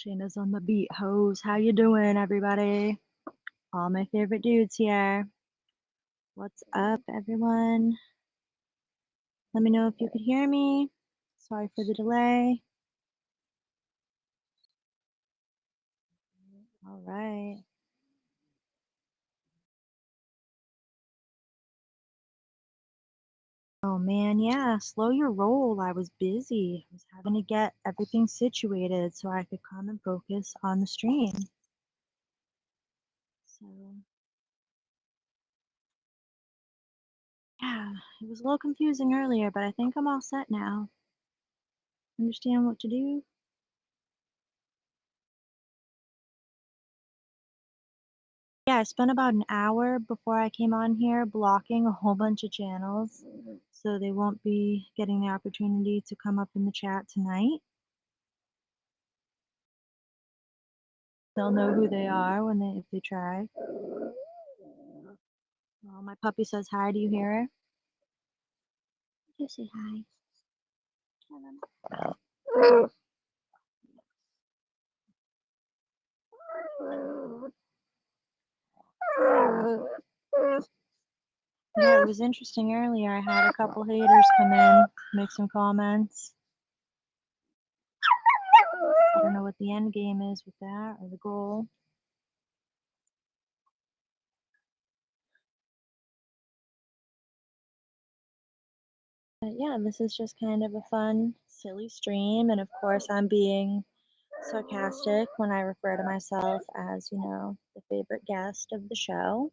Shayna's on the beat, hoes. How you doing, everybody? All my favorite dudes here. What's up, everyone? Let me know if you could hear me. Sorry for the delay. All right. Oh man, yeah, slow your roll. I was busy. I was having to get everything situated so I could come and focus on the stream. So, yeah, it was a little confusing earlier, but I think I'm all set now. Understand what to do? Yeah, I spent about an hour before I came on here blocking a whole bunch of channels, so they won't be getting the opportunity to come up in the chat tonight. They'll know who they are if they try. Oh, my puppy says hi. Do you hear her? You say hi. Yeah, it was interesting earlier. I had a couple haters come in, make some comments. I don't know what the end game is with that or the goal. But yeah, this is just kind of a fun, silly stream, and of course I'm being sarcastic when I refer to myself as, you know, the favorite guest of the show.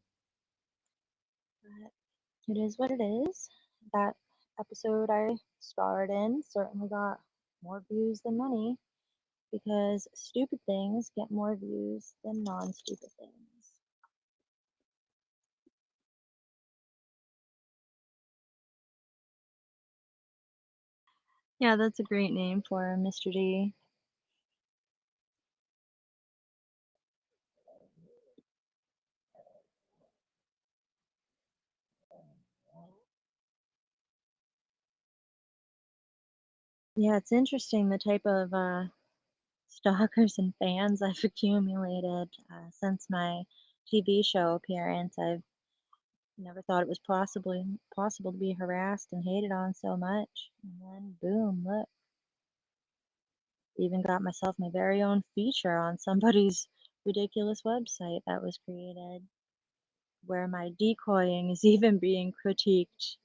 But it is what it is. That episode I starred in certainly got more views than money because stupid things get more views than non-stupid things. Yeah, that's a great name for him, Mr. D. Yeah, it's interesting the type of stalkers and fans I've accumulated since my TV show appearance. I've never thought it was possible to be harassed and hated on so much. And then boom, look. Even got myself my very own feature on somebody's ridiculous website that was created where my decoying is even being critiqued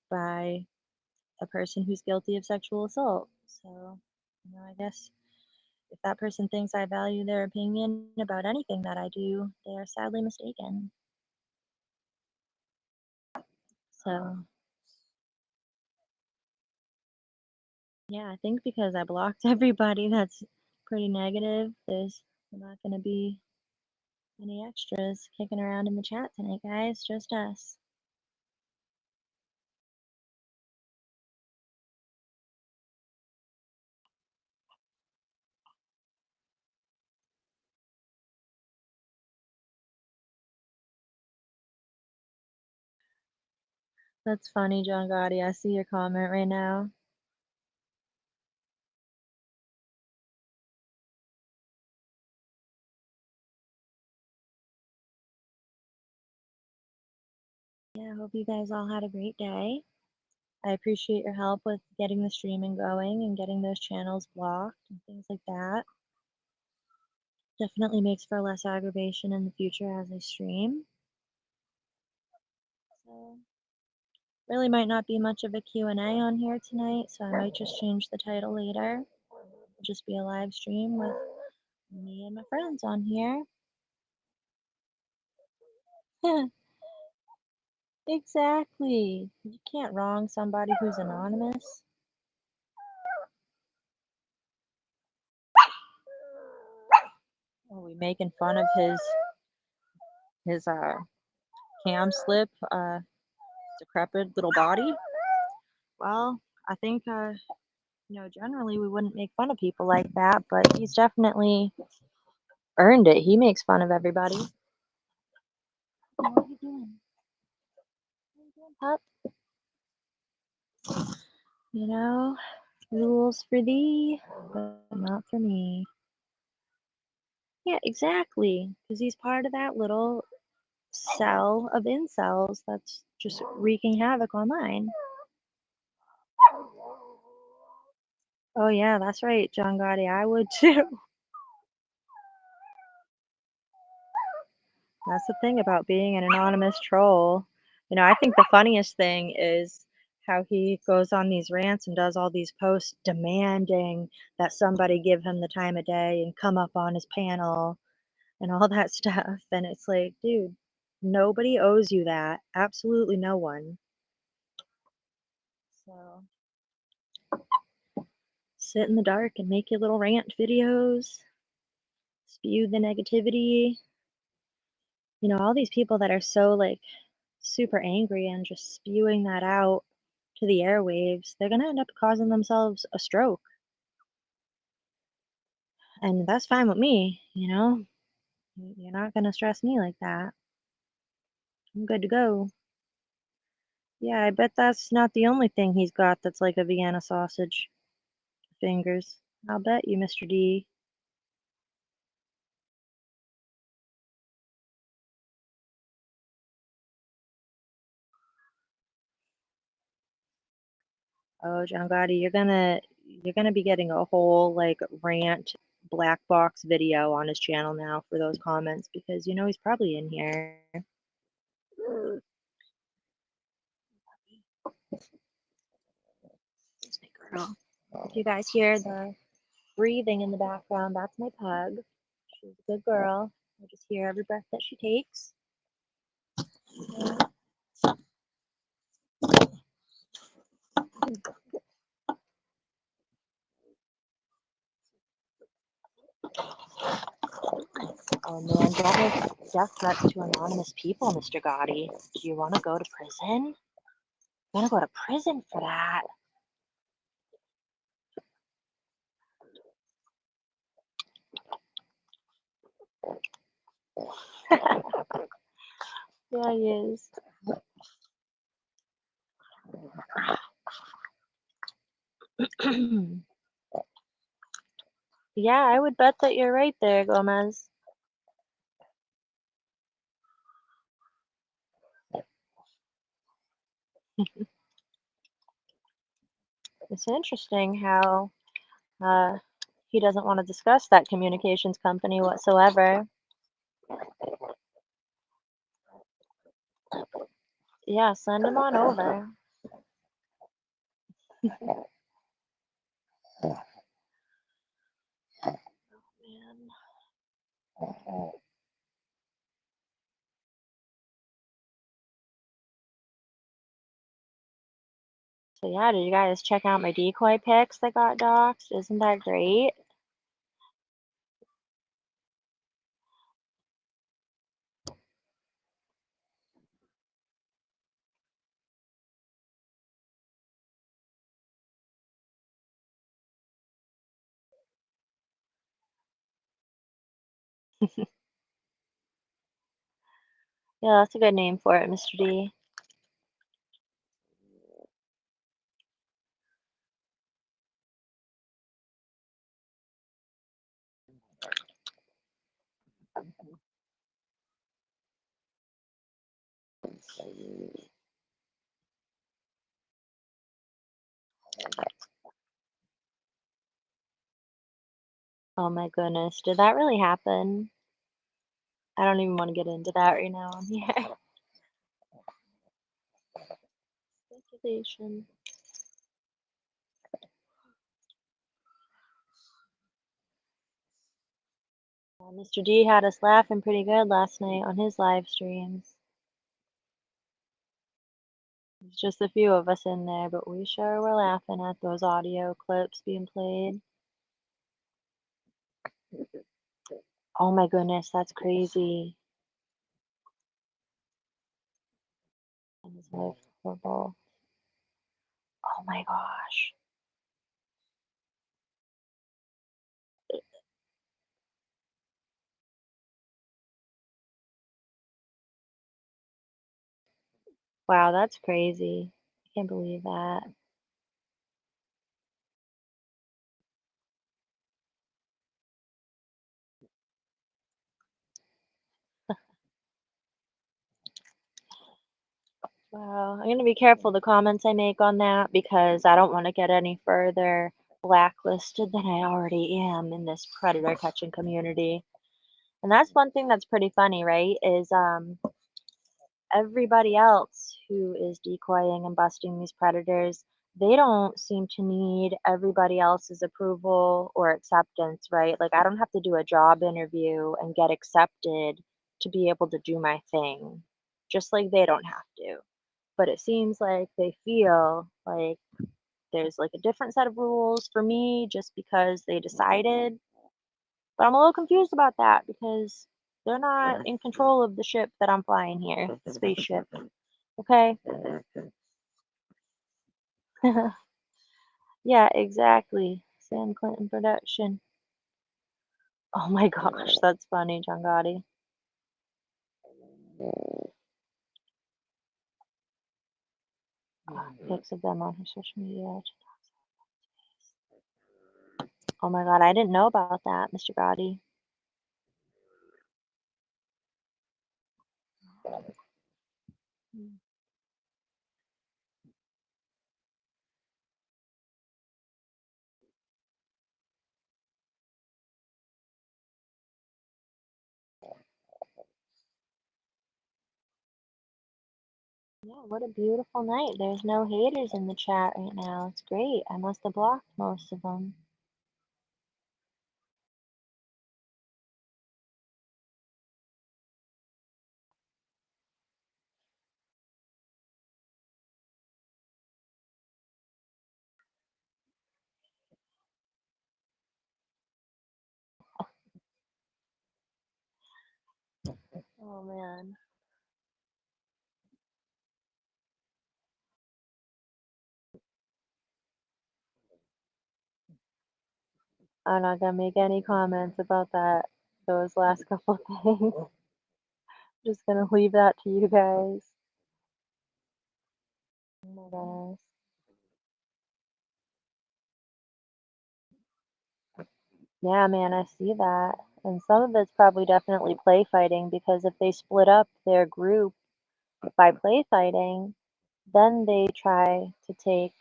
by a person who's guilty of sexual assault. So, you know, I guess if that person thinks I value their opinion about anything that I do, they are sadly mistaken. So, yeah, I think because I blocked everybody that's pretty negative, there's not going to be any extras kicking around in the chat tonight, guys. Just us. That's funny, John Gotti. I see your comment right now. Yeah, I hope you guys all had a great day. I appreciate your help with getting the streaming going and getting those channels blocked and things like that. Definitely makes for less aggravation in the future as I stream. So, really might not be much of a Q&A on here tonight, so I might just change the title later. It'll just be a live stream with me and my friends on here. Exactly. You can't wrong somebody who's anonymous. Are we making fun of his cam slip decrepit little body? Well, I think you know, generally we wouldn't make fun of people like that, but he's definitely earned it. He makes fun of everybody. What are you doing? What are you doing, pup? You know, rules for thee, but not for me. Yeah, exactly. Because he's part of that little cell of incels that's just wreaking havoc online. Oh yeah, that's right, John Gotti. I would too. That's the thing about being an anonymous troll. You know, I think the funniest thing is how he goes on these rants and does all these posts demanding that somebody give him the time of day and come up on his panel and all that stuff. And it's like, dude, nobody owes you that. Absolutely no one. So sit in the dark and make your little rant videos, spew the negativity. You know, all these people that are so like super angry and just spewing that out to the airwaves, they're gonna end up causing themselves a stroke. And that's fine with me, you know? You're not gonna stress me like that. I'm good to go. Yeah, I bet that's not the only thing he's got that's like a Vienna sausage. Fingers. I'll bet you, Mr. D. Oh, John Gotti, you're gonna be getting a whole like rant black box video on his channel now for those comments because you know he's probably in here. Here's my girl. If you guys hear the breathing in the background, that's my pug. She's a good girl. I just hear every breath that she takes. Oh man, don't make death threats to anonymous people, Mr. Gotti. Do you want to go to prison? You want to go to prison for that? Yeah, he is. Yeah, I would bet that you're right there, Gomez. It's interesting how he doesn't want to discuss that communications company whatsoever. Yeah, send him on over. Man. So yeah, did you guys check out my decoy pics that got doxxed? Isn't that great? Yeah, that's a good name for it, Mr. D. Oh my goodness, did that really happen? I don't even want to get into that right now on here. Speculation. Mr. D had us laughing pretty good last night on his live streams. There's just a few of us in there, but we sure were laughing at those audio clips being played. Oh my goodness, that's crazy. And his wife were both. Oh my gosh. Wow, that's crazy. I can't believe that. Wow, I'm gonna be careful the comments I make on that because I don't want to get any further blacklisted than I already am in this predator catching community. And that's one thing that's pretty funny, right? Is everybody else who is decoying and busting these predators, they don't seem to need everybody else's approval or acceptance, right? Like I don't have to do a job interview and get accepted to be able to do my thing, just like they don't have to. But it seems like they feel like there's like a different set of rules for me just because they decided. But I'm a little confused about that because they're not in control of the ship that I'm flying here, the spaceship. Okay? Yeah, exactly. Sam Clinton production. Oh my gosh, that's funny, John Gotti. Pics of them on her social media. Oh my god, I didn't know about that, Mr. Gotti. Yeah, what a beautiful night. There's no haters in the chat right now. It's great. I must have blocked most of them. Oh man. I'm not gonna make any comments about those last couple things. Just gonna leave that to you guys. Oh my goodness. Yeah, man, I see that. And some of it's probably definitely play fighting because if they split up their group by play fighting, then they try to take,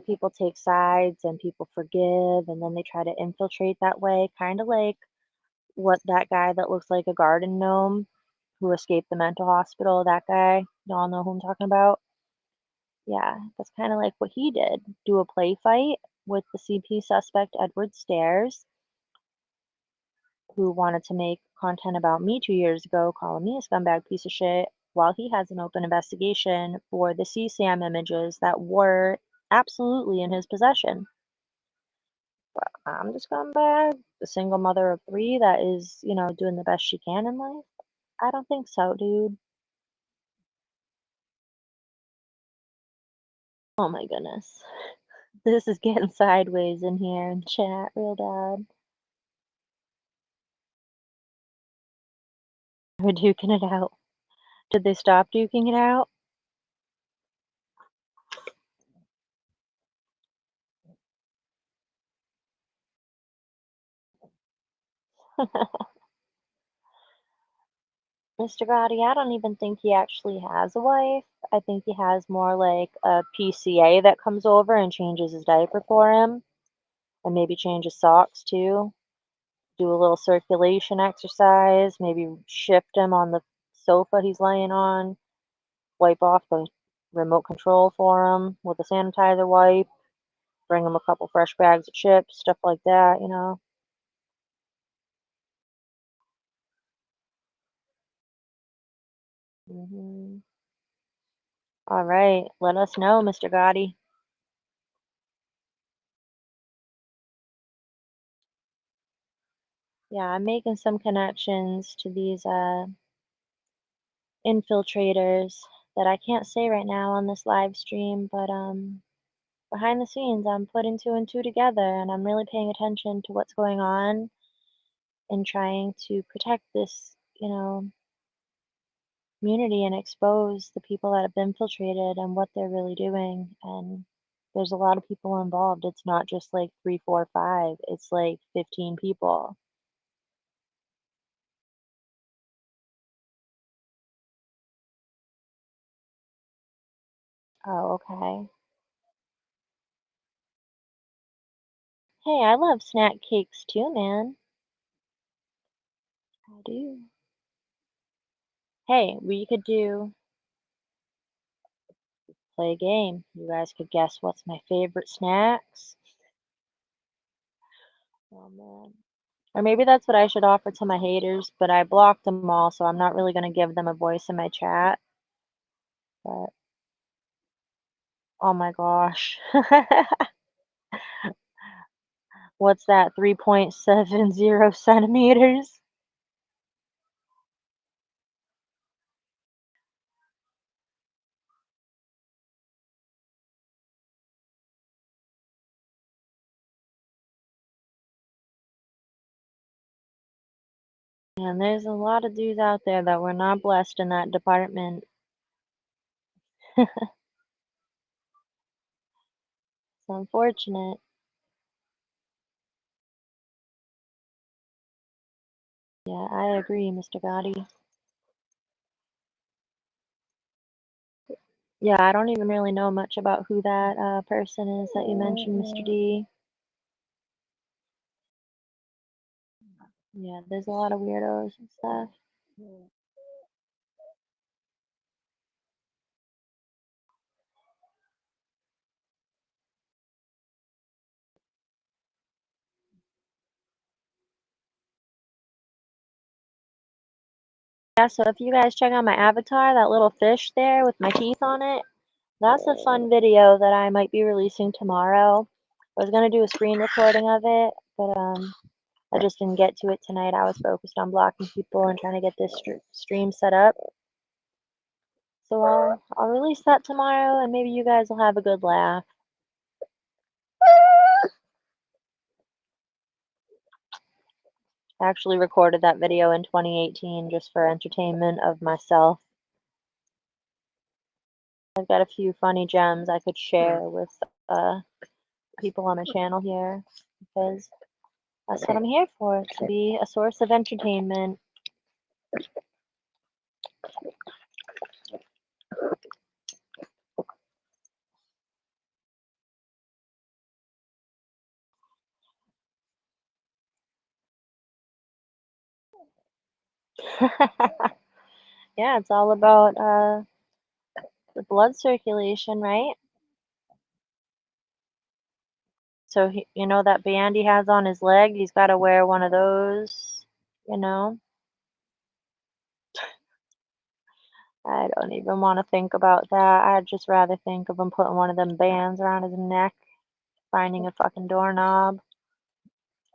people take sides and people forgive and then they try to infiltrate that way, kind of like what that guy that looks like a garden gnome who escaped the mental hospital, that guy, y'all know who I'm talking about? Yeah, that's kind of like what he did. Do a play fight with the CP suspect Edward Stairs, who wanted to make content about me 2 years ago, calling me a scumbag piece of shit, while he has an open investigation for the CSAM images that were absolutely in his possession. But I'm the scumbag, the single mother of three that is, doing the best she can in life? I don't think so, dude. Oh my goodness. This is getting sideways in here in chat real bad. We're duking it out. Did they stop duking it out? Mr. Gotti, I don't even think he actually has a wife. I think he has more like a PCA that comes over and changes his diaper for him, and maybe changes socks too. Do a little circulation exercise, maybe shift him on the sofa he's laying on, wipe off the remote control for him with a sanitizer wipe, bring him a couple fresh bags of chips, stuff like that. All right, let us know, Mr. Gotti. Yeah, I'm making some connections to these infiltrators that I can't say right now on this live stream, but behind the scenes I'm putting two and two together and I'm really paying attention to what's going on and trying to protect this, community and expose the people that have been infiltrated and what they're really doing. And there's a lot of people involved. It's not just like three, four, five. It's like 15 people. Oh, okay. Hey, I love snack cakes too, man. I do. Hey, we could play a game. You guys could guess what's my favorite snacks. Oh man. Or maybe that's what I should offer to my haters, but I blocked them all, so I'm not really gonna give them a voice in my chat. But oh my gosh. What's that? 3.70 centimeters? And there's a lot of dudes out there that were not blessed in that department. It's unfortunate. Yeah, I agree, Mr. Gotti. Yeah, I don't even really know much about who that person is that you mentioned, Mr. D. Yeah, there's a lot of weirdos and stuff. Yeah, so if you guys check out my avatar, that little fish there with my teeth on it, that's a fun video that I might be releasing tomorrow. I was gonna do a screen recording of it, but I just didn't get to it tonight. I was focused on blocking people and trying to get this stream set up. So I'll release that tomorrow, and maybe you guys will have a good laugh. I actually recorded that video in 2018 just for entertainment of myself. I've got a few funny gems I could share with people on my channel here, because that's what I'm here for, to be a source of entertainment. Yeah, it's all about the blood circulation, right? So you know that band he has on his leg, he's got to wear one of those, you know? I don't even want to think about that. I'd just rather think of him putting one of them bands around his neck, finding a fucking doorknob,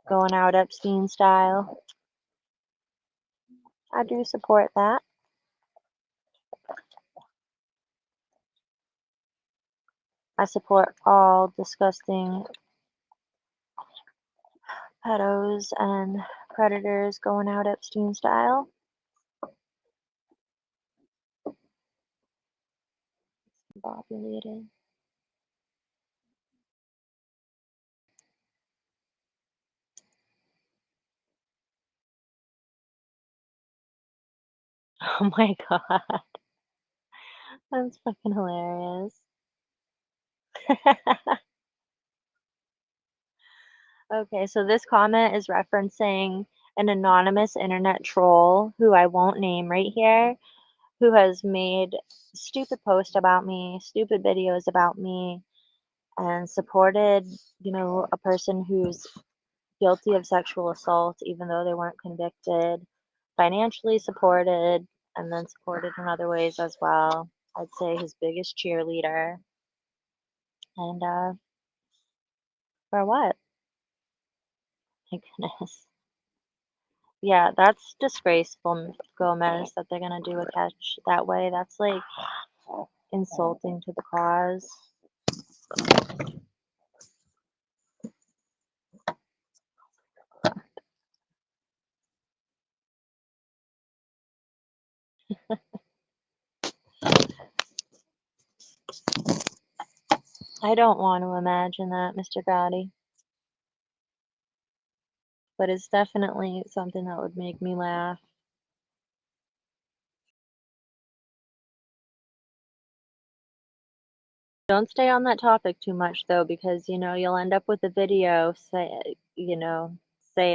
going out Epstein style. I do support that. I support all disgusting pedos and predators going out Epstein style. Populated. Oh my god. That's fucking hilarious. Okay, so this comment is referencing an anonymous internet troll who I won't name right here, who has made stupid posts about me, stupid videos about me, and supported, you know, a person who's guilty of sexual assault even though they weren't convicted, financially supported, and then supported in other ways as well. I'd say his biggest cheerleader. And for what? My goodness. Yeah, that's disgraceful, Gomez, that they're gonna do a catch that way. That's like insulting to the cause. I don't want to imagine that, Mr. Gotti, but it's definitely something that would make me laugh. Don't stay on that topic too much though, because you'll end up with a video saying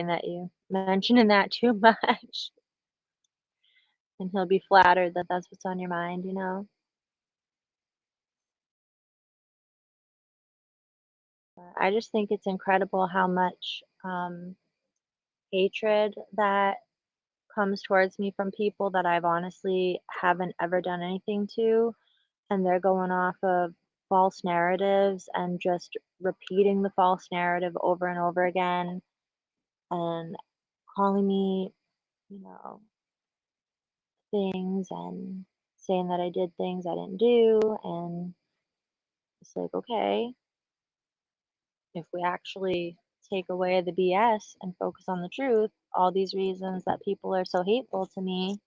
that you mentioning that too much, and he'll be flattered that that's what's on your mind. I just think it's incredible how much hatred that comes towards me from people that I've honestly haven't ever done anything to, and they're going off of false narratives and just repeating the false narrative over and over again and calling me, you know, things and saying that I did things I didn't do. And it's like, okay, if we actually take away the BS and focus on the truth, all these reasons that people are so hateful to me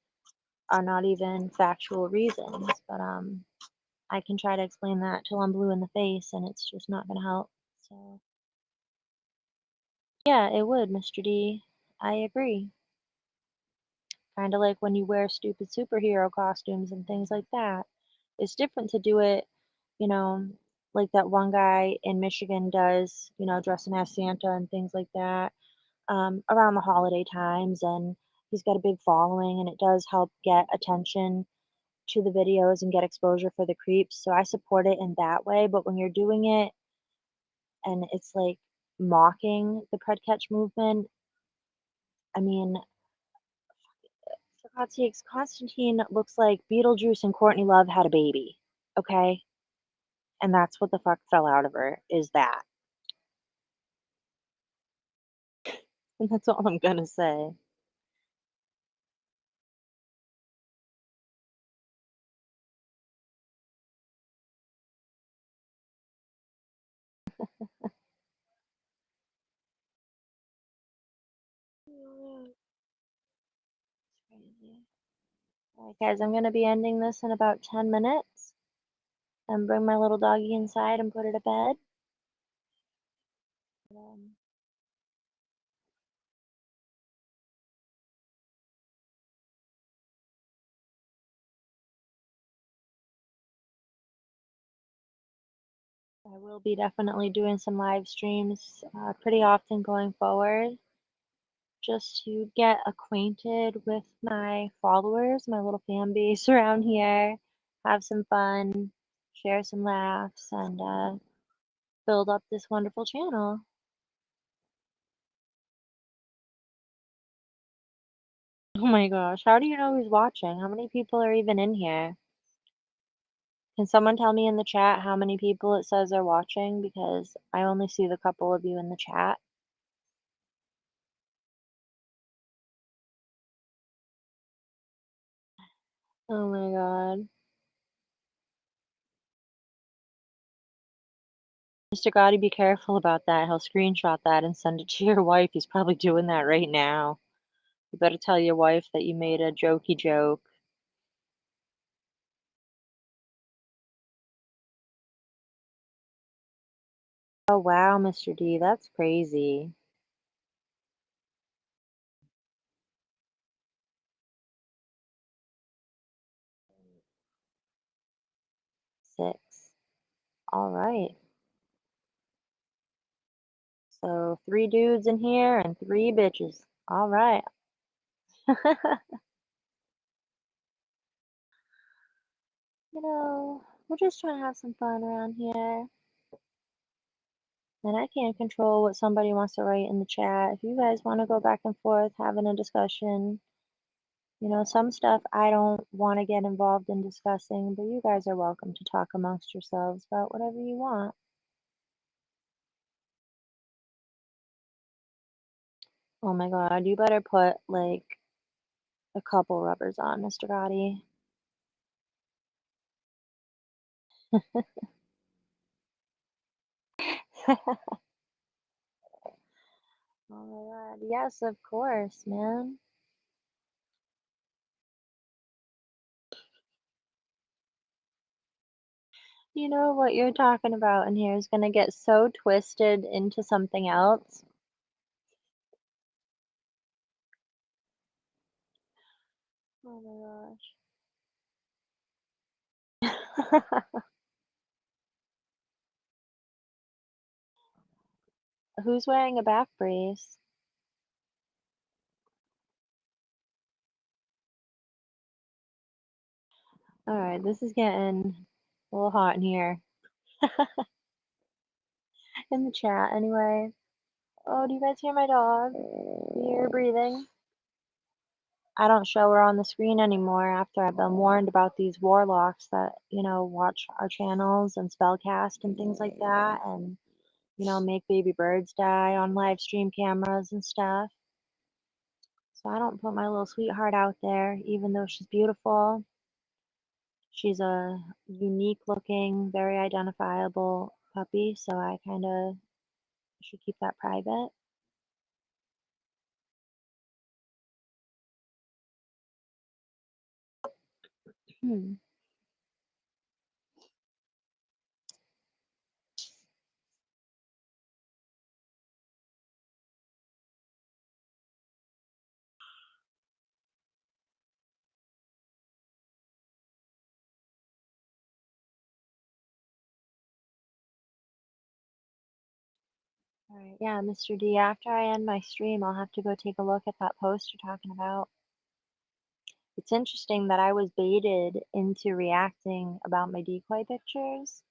are not even factual reasons. But I can try to explain that till I'm blue in the face, and it's just not gonna help. So yeah, it would, Mr. D. I agree. Kind of like when you wear stupid superhero costumes and things like that. It's different to do it, you know, like that one guy in Michigan does, dressing as Santa and things like that, around the holiday times. And he's got a big following, and it does help get attention to the videos and get exposure for the creeps. So I support it in that way. But when you're doing it and it's like mocking the Pred Catch movement, I mean, for God's sakes, Constantine looks like Beetlejuice and Courtney Love had a baby, okay? And that's what the fuck fell out of her, is that. And that's all I'm gonna say. It's crazy. All right, guys, I'm gonna be ending this in about 10 minutes and bring my little doggy inside and put her to bed. Um, I will be definitely doing some live streams pretty often going forward, just to get acquainted with my followers, my little fan base around here, have some fun, share some laughs, and build up this wonderful channel. Oh my gosh, how do you know who's watching? How many people are even in here? Can someone tell me in the chat how many people it says are watching? Because I only see the couple of you in the chat. Oh my god. Mr. Gotti, be careful about that. He'll screenshot that and send it to your wife. He's probably doing that right now. You better tell your wife that you made a jokey joke. Oh wow, Mr. D, that's crazy. Six. All right. So 3 dudes in here and 3 bitches. All right. We're just trying to have some fun around here. And I can't control what somebody wants to write in the chat. If you guys want to go back and forth having a discussion, some stuff I don't want to get involved in discussing, but you guys are welcome to talk amongst yourselves about whatever you want. Oh my god, you better put like a couple rubbers on, Mr. Gotti. Oh my god, yes, of course, man. You know what you're talking about in here is gonna get so twisted into something else. Oh my gosh. Who's wearing a back brace? Alright, this is getting a little hot in here. In the chat, anyway. Oh, do you guys hear my dog? Do you hear her breathing? I don't show her on the screen anymore after I've been warned about these warlocks that, watch our channels and spellcast and things like that, and, make baby birds die on live stream cameras and stuff. So I don't put my little sweetheart out there, even though she's beautiful. She's a unique looking, very identifiable puppy, so I kind of should keep that private. Hmm. All right, yeah, Mr. D, after I end my stream, I'll have to go take a look at that post you're talking about. It's interesting that I was baited into reacting about my decoy pictures.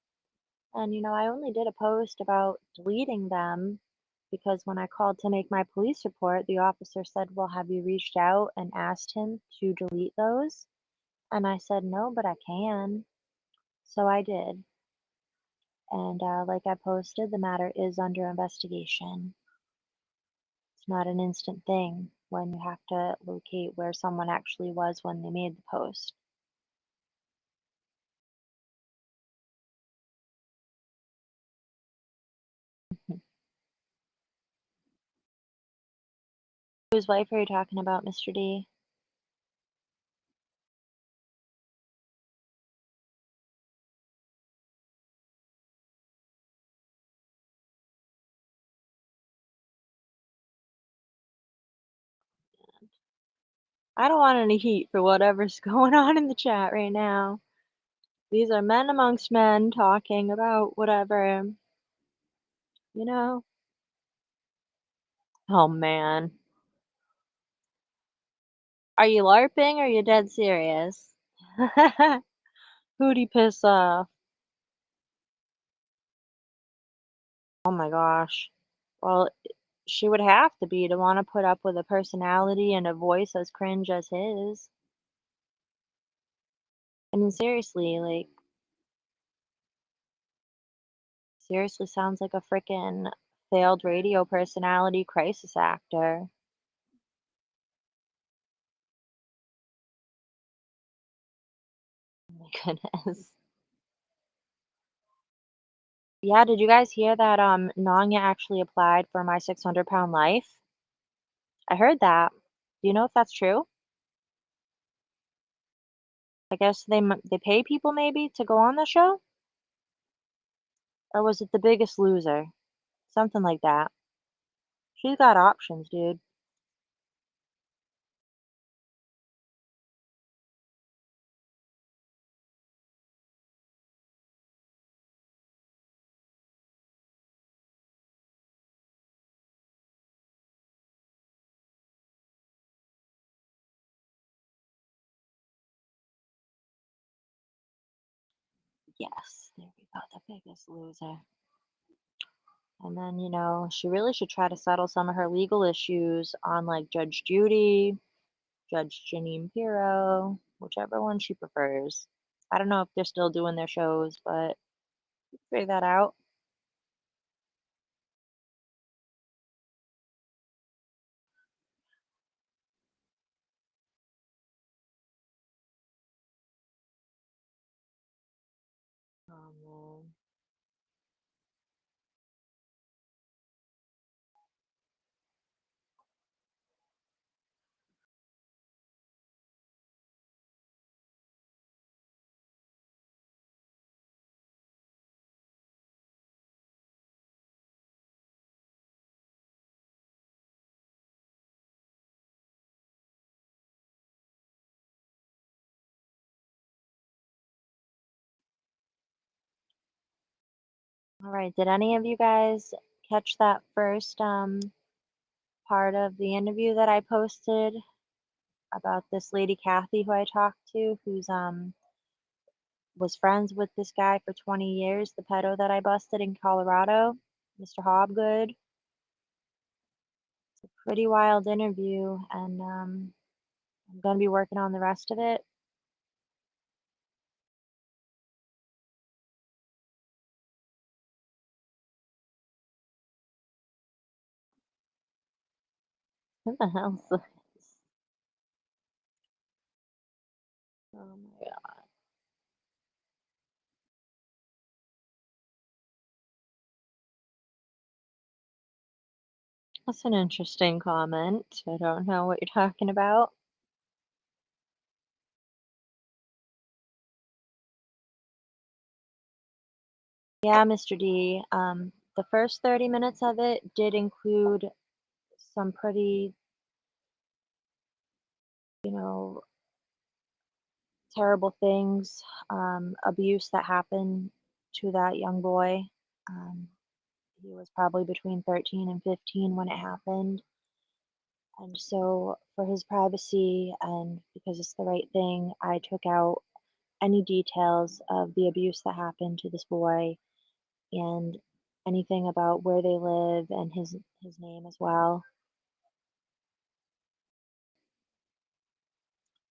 And, I only did a post about deleting them because when I called to make my police report, the officer said, well, have you reached out and asked him to delete those? And I said, no, but I can. So I did. And like I posted, the matter is under investigation. It's not an instant thing when you have to locate where someone actually was when they made the post. Whose wife are you talking about, Mr. D? I don't want any heat for whatever's going on in the chat right now. These are men amongst men talking about whatever, you know? Oh man. Are you LARPing or are you dead serious? Who'd he piss off? Oh my gosh. Well, she would have to be to want to put up with a personality and a voice as cringe as his. I mean, seriously, like, seriously sounds like a frickin' failed radio personality crisis actor. Oh my goodness. Yeah, did you guys hear that Nanya actually applied for my 600-pound life? I heard that. Do you know if that's true? I guess they pay people maybe to go on the show? Or was it The Biggest Loser? Something like that. She's got options, dude. Yes, there we go, The Biggest Loser. And then, she really should try to settle some of her legal issues on like Judge Judy, Judge Janine Pirro, whichever one she prefers. I don't know if they're still doing their shows, but figure that out. Oh man. All right, did any of you guys catch that first part of the interview that I posted about this lady Kathy who I talked to, who's was friends with this guy for 20 years, the pedo that I busted in Colorado, Mr. HollyWood. It's a pretty wild interview, and I'm gonna be working on the rest of it. Who the hell's this? Oh my god. That's an interesting comment. I don't know what you're talking about. Yeah, Mr. D. The first 30 minutes of it did include some pretty, you know, terrible things, abuse that happened to that young boy. Um, he was probably between 13 and 15 when it happened. And so, for his privacy and because it's the right thing, I took out any details of the abuse that happened to this boy and anything about where they live and his name as well.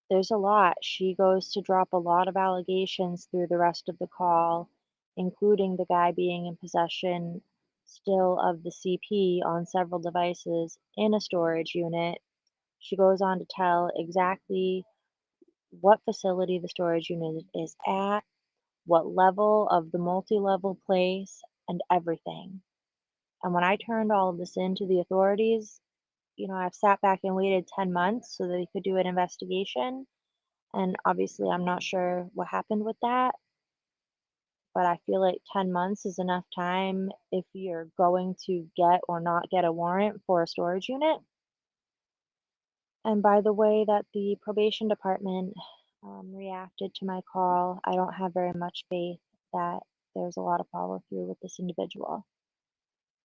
There's a lot. She goes to drop a lot of allegations through the rest of the call, including the guy being in possession still of the CP on several devices in a storage unit. She goes on to tell exactly what facility the storage unit is at, what level of the multi-level place, and everything. And when I turned all of this in to the authorities, I've sat back and waited 10 months so that they could do an investigation. And obviously, I'm not sure what happened with that, but I feel like 10 months is enough time if you're going to get or not get a warrant for a storage unit. And by the way that the probation department reacted to my call, I don't have very much faith that there's a lot of follow through with this individual.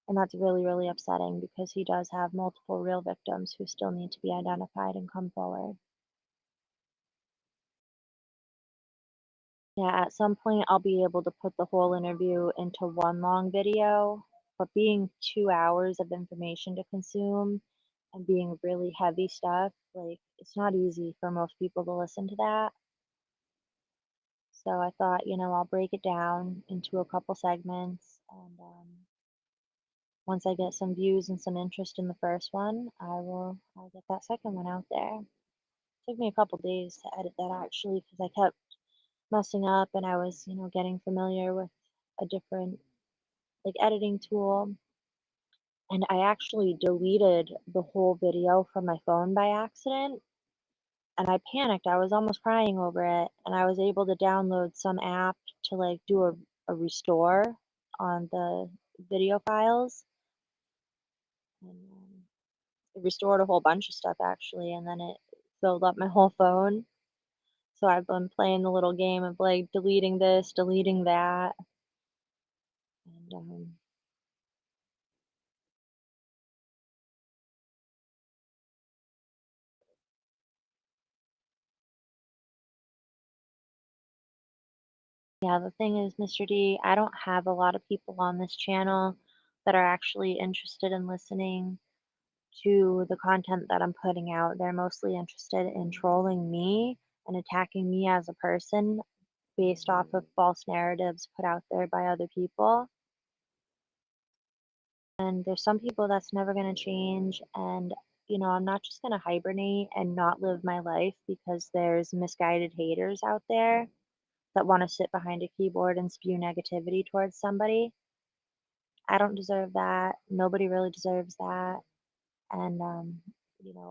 And that's really, really upsetting because he does have multiple real victims who still need to be identified and come forward. Yeah, at some point I'll be able to put the whole interview into one long video, but being 2 hours of information to consume and being really heavy stuff, like it's not easy for most people to listen to that. So I thought, I'll break it down into a couple segments, and once I get some views and some interest in the first one, I'll get that second one out there. It took me a couple days to edit that actually because I kept messing up and I was, getting familiar with a different like editing tool. And I actually deleted the whole video from my phone by accident. And I panicked. I was almost crying over it. And I was able to download some app to like do a restore on the video files. And it restored a whole bunch of stuff actually. And then it filled up my whole phone. So I've been playing the little game of like deleting this, deleting that. And yeah, the thing is, Mr. D, I don't have a lot of people on this channel that are actually interested in listening to the content that I'm putting out. They're mostly interested in trolling me and attacking me as a person based off of false narratives put out there by other people. And there's some people that's never going to change. And, I'm not just going to hibernate and not live my life because there's misguided haters out there that want to sit behind a keyboard and spew negativity towards somebody. I don't deserve that. Nobody really deserves that. And,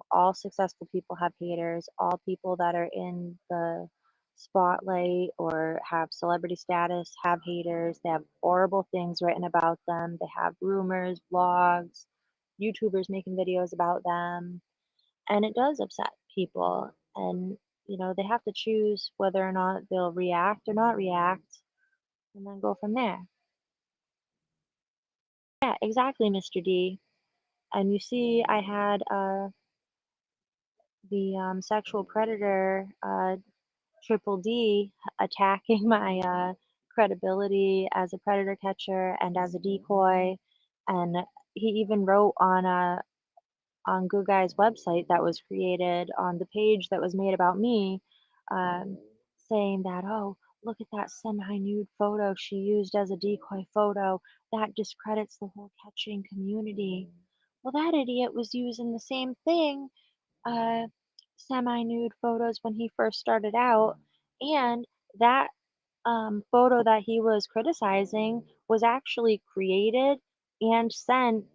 all successful people have haters. All people that are in the spotlight or have celebrity status have haters. They have horrible things written about them. They have rumors, blogs, YouTubers making videos about them. And it does upset people. And, they have to choose whether or not they'll react or not react and then go from there. Yeah, exactly, Mr. D. And you see, I had the sexual predator Triple D attacking my credibility as a predator catcher and as a decoy, and he even wrote on Good Guy's website that was created on the page that was made about me, um, saying that, oh, look at that semi-nude photo she used as a decoy photo. That discredits the whole catching community. Well, that idiot was using the same thing, uh, semi-nude photos when he first started out, and that photo that he was criticizing was actually created and sent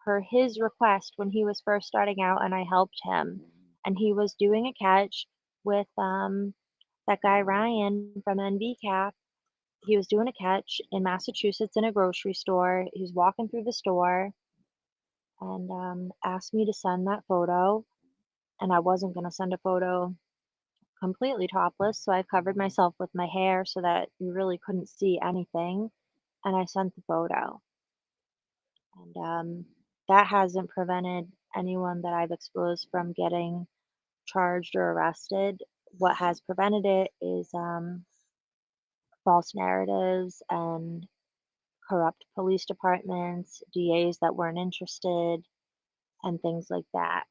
per his request when he was first starting out, and I helped him. And he was doing a catch with that guy Ryan from NBCap. He was doing a catch in Massachusetts in a grocery store. He was walking through the store and asked me to send that photo. And I wasn't going to send a photo completely topless, so I covered myself with my hair so that you really couldn't see anything. And I sent the photo. And that hasn't prevented anyone that I've exposed from getting charged or arrested. What has prevented it is false narratives and corrupt police departments, DAs that weren't interested, and things like that.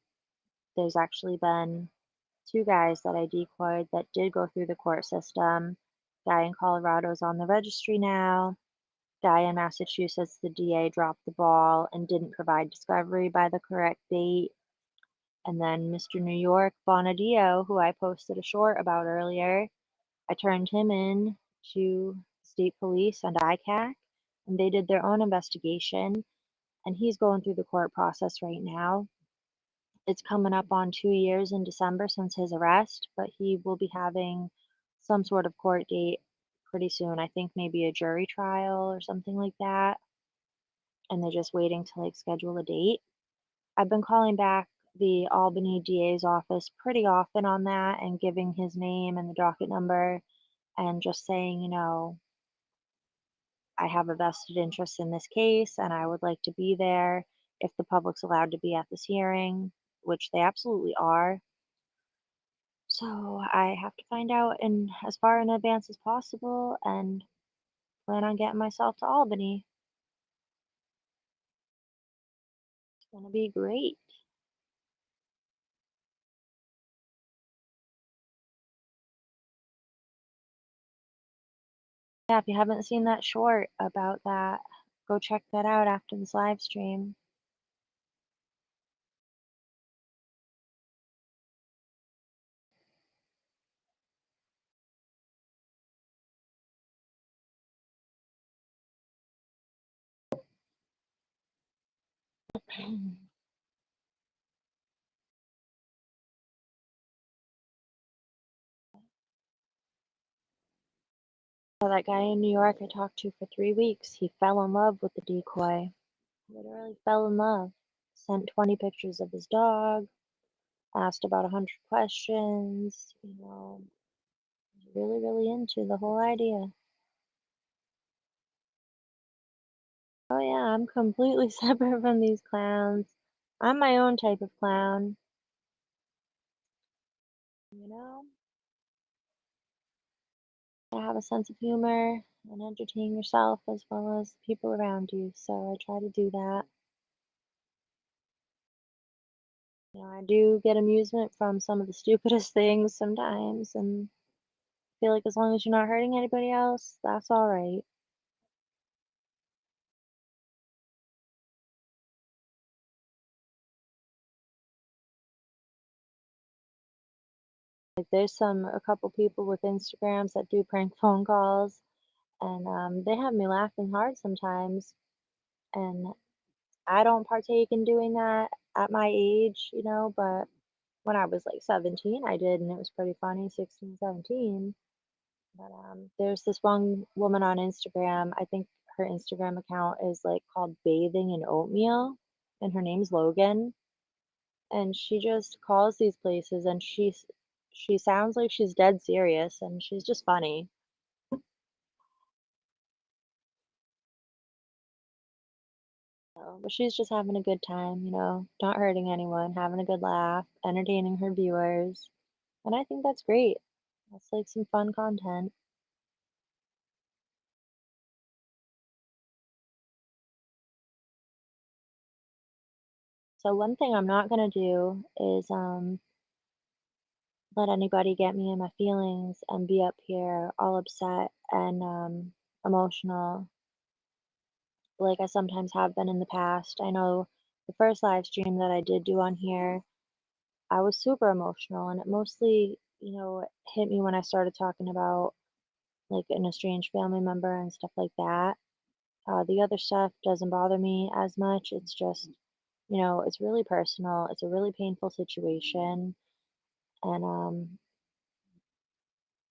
There's actually been two guys that I decoyed that did go through the court system. Guy in Colorado's on the registry now. Guy in Massachusetts, the DA dropped the ball and didn't provide discovery by the correct date. And then Mr. New York Bonadio, who I posted a short about earlier, I turned him in to state police and ICAC, and they did their own investigation, and he's going through the court process right now. It's coming up on 2 years in December since his arrest, but he will be having some sort of court date pretty soon. I think maybe a jury trial or something like that, and they're just waiting to like schedule a date. I've been calling back the Albany DA's office pretty often on that and giving his name and the docket number and just saying, I have a vested interest in this case and I would like to be there if the public's allowed to be at this hearing, which they absolutely are. So I have to find out in as far in advance as possible and plan on getting myself to Albany. It's gonna be great. Yeah, if you haven't seen that short about that, go check that out after this live stream. So that guy in New York I talked to for 3 weeks, he fell in love with the decoy. Literally fell in love. Sent 20 pictures of his dog, asked about 100 questions, was really, really into the whole idea. Oh yeah, I'm completely separate from these clowns. I'm my own type of clown, you know? I have a sense of humor and entertain yourself as well as people around you, so I try to do that. I do get amusement from some of the stupidest things sometimes, and feel like as long as you're not hurting anybody else, that's all right. Like there's a couple people with Instagrams that do prank phone calls, and they have me laughing hard sometimes. And I don't partake in doing that at my age, but when I was like 17, I did, and it was pretty funny, 16, 17. But there's this one woman on Instagram, I think her Instagram account is like called Bathing in Oatmeal, and her name's Logan. And she just calls these places and she sounds like she's dead serious and she's just funny. So, but she's just having a good time, not hurting anyone, having a good laugh, entertaining her viewers. And I think that's great. That's like some fun content. So one thing I'm not gonna do is let anybody get me in my feelings and be up here all upset and emotional like I sometimes have been in the past. I know the first live stream that I did do on here, I was super emotional and it mostly, hit me when I started talking about like an estranged family member and stuff like that. The other stuff doesn't bother me as much. It's just, it's really personal. It's a really painful situation, and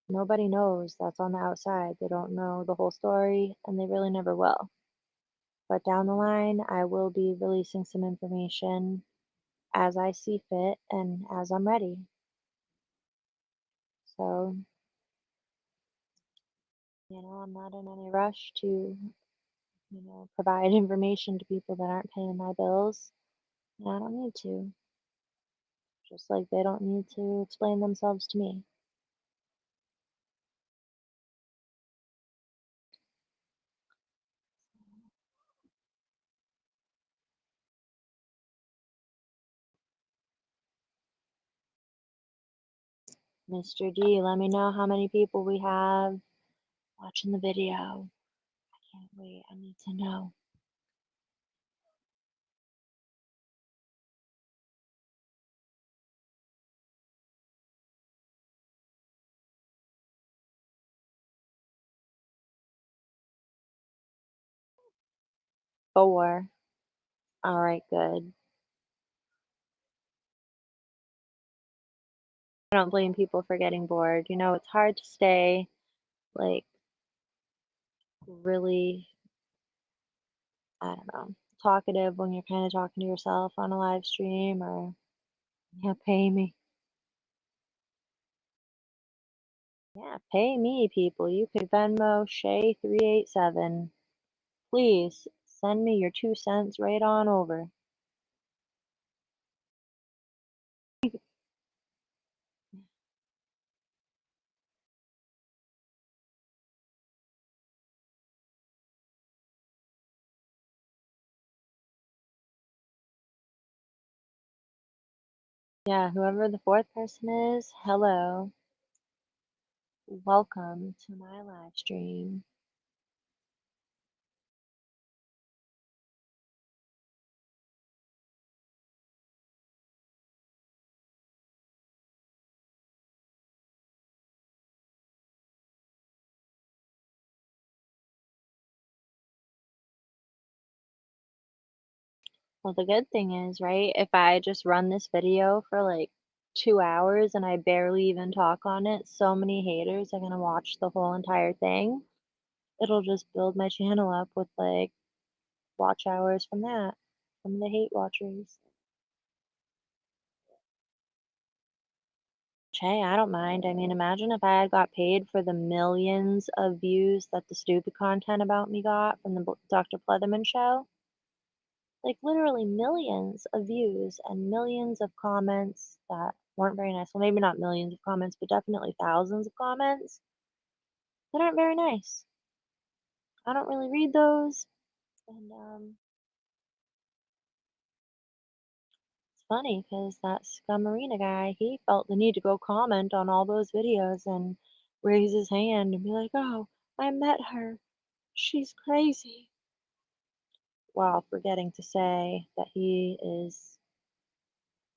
nobody knows that's on the outside. They don't know the whole story, and they really never will. But down the line, I will be releasing some information as I see fit and as I'm ready. So, I'm not in any rush to, provide information to people that aren't paying my bills. And I don't need to, just like they don't need to explain themselves to me. Mr. D, let me know how many people we have watching the video. I can't wait. I need to know. Four. All right, good. I don't blame people for getting bored. It's hard to stay like really, I don't know, talkative when you're kind of talking to yourself on a live stream or, yeah, pay me. Yeah, pay me, people. You could Venmo Shay 387. Please send me your 2 cents right on over. Yeah, whoever the fourth person is, hello. Welcome to my live stream. Well, the good thing is, right, if I just run this video for like 2 hours and I barely even talk on it, so many haters are gonna watch the whole entire thing. It'll just build my channel up with like watch hours from that, from the hate watchers. Hey, I don't mind. I mean, imagine if I had got paid for the millions of views that the stupid content about me got from the Dr. Pleatherman show. Like literally millions of views and millions of comments that weren't very nice. Well, maybe not millions of comments, but definitely thousands of comments that aren't very nice. I don't really read those, and it's funny because that Scummarina guy, he felt the need to go comment on all those videos and raise his hand and be like, "Oh, I met her. She's crazy." While forgetting to say that he is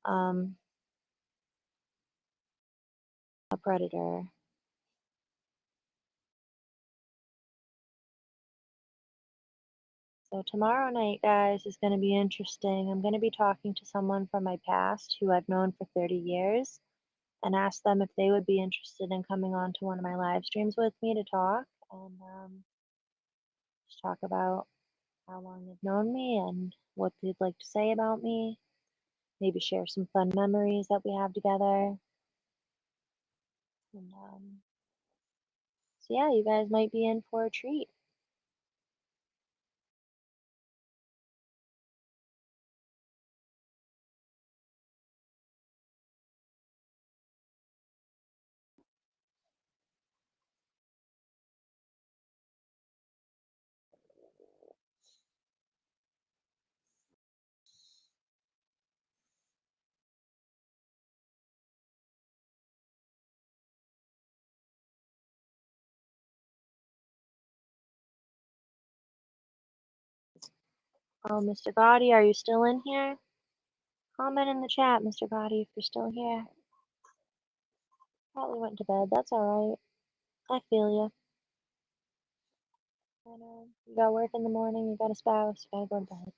um, a predator. So tomorrow night, guys, is going to be interesting. I'm going to be talking to someone from my past who I've known for 30 years and ask them if they would be interested in coming on to one of my live streams with me to talk and just talk about how long they've known me and what they'd like to say about me. Maybe share some fun memories that we have together. And so yeah, you guys might be in for a treat. Oh, Mr. Gotti, are you still in here? Comment in the chat, Mr. Gotti, if you're still here. Probably went to bed. That's alright. I feel you. I know. You got work in the morning, you got a spouse, you gotta go to bed.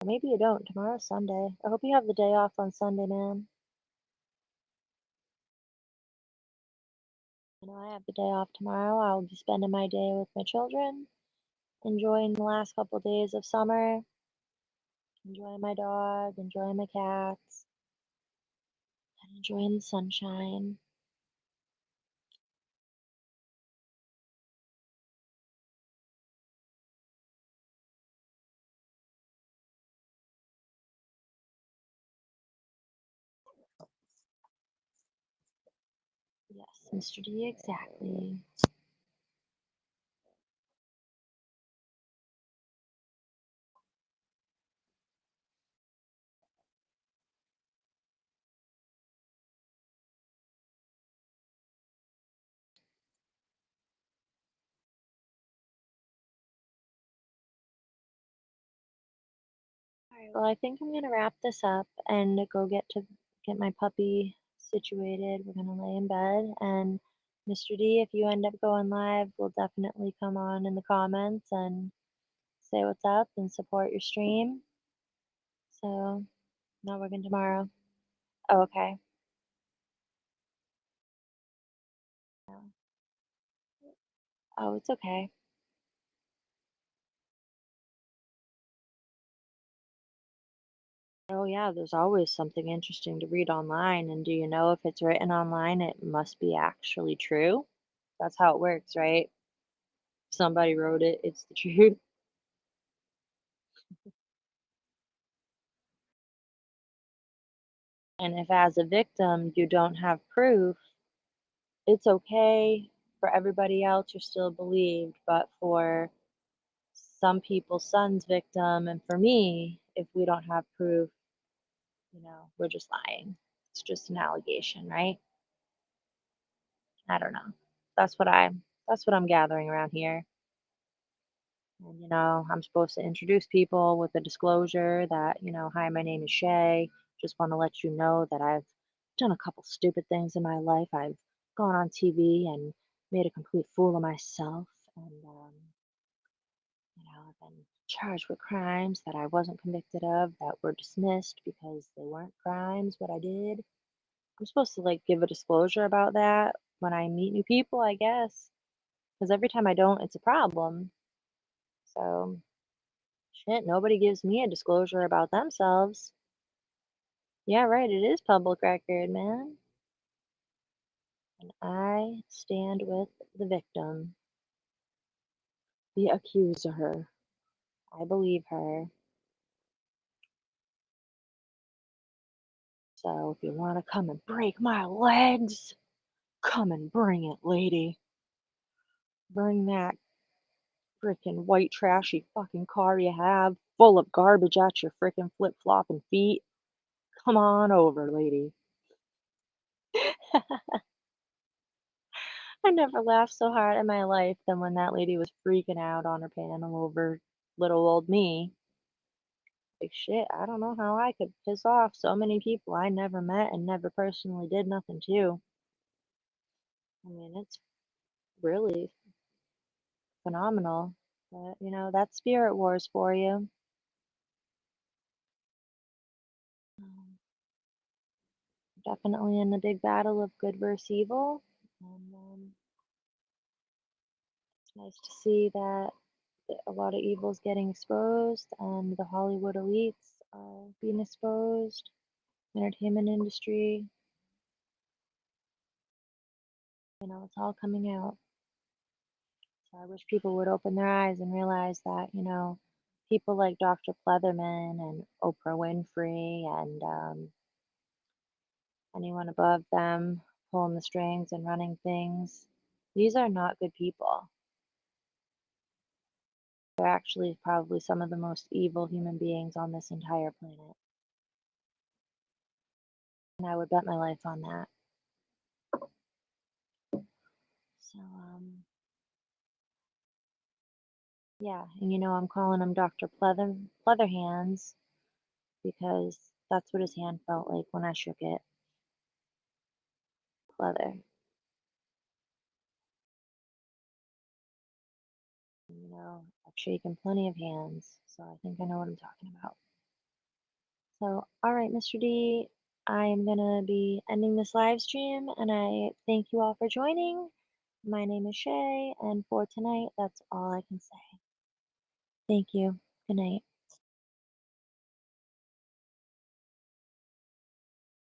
Or maybe you don't. Tomorrow's Sunday. I hope you have the day off on Sunday, man. I know I have the day off tomorrow. I'll be spending my day with my children, enjoying the last couple days of summer, enjoying my dog, enjoying my cats, and enjoying the sunshine. Yes, Mr. D, exactly. Alright, well, I think I'm gonna wrap this up and go get my puppy situated. We're gonna lay in bed, and Mr. D, if you end up going live, we'll definitely come on in the comments and say what's up and support your stream. So, not working tomorrow. Oh, okay. Oh, it's okay. Oh, yeah, there's always something interesting to read online, and do you know if it's written online, it must be actually true? That's how it works, right? Somebody wrote it, it's the truth. And if as a victim you don't have proof, it's okay for everybody else, you're still believed, but for some people's son's victim and for me, if we don't have proof, we're just lying. It's just an allegation, right? I don't know. That's what I'm gathering around here. And I'm supposed to introduce people with a disclosure that, hi, my name is Shay. Just want to let you know that I've done a couple stupid things in my life. I've gone on TV and made a complete fool of myself. And, I've been charged with crimes that I wasn't convicted of that were dismissed because they weren't crimes, what I did. I'm supposed to like give a disclosure about that when I meet new people, I guess. Because every time I don't, it's a problem. So, shit, nobody gives me a disclosure about themselves. Yeah, right, it is public record, man. And I stand with the victim, the accuser. I believe her. So if you want to come and break my legs, come and bring it, lady. Bring that frickin' white trashy fucking car you have, full of garbage at your frickin' flip-flopping feet. Come on over, lady. I never laughed so hard in my life than when that lady was freaking out on her panel over little old me. Like, shit, I don't know how I could piss off so many people I never met and never personally did nothing to. I mean, it's really phenomenal. But, that's Spirit Wars for you. Um, Definitely in the big battle of good versus evil. And it's nice to see that a lot of evil's getting exposed and the Hollywood elites are being exposed. Entertainment industry, it's all coming out. So I wish people would open their eyes and realize that, people like Dr. Pleatherman and Oprah Winfrey and anyone above them pulling the strings and running things, these are not good people. They're actually probably some of the most evil human beings on this entire planet. And I would bet my life on that. So, Yeah, and I'm calling him Dr. Pleatherhands because that's what his hand felt like when I shook it. Pleather. I've shaken plenty of hands, so I think I know what I'm talking about. So, all right, Mr. D, I am gonna be ending this live stream, and I thank you all for joining. My name is Shay, and for tonight, that's all I can say. Thank you. Good night.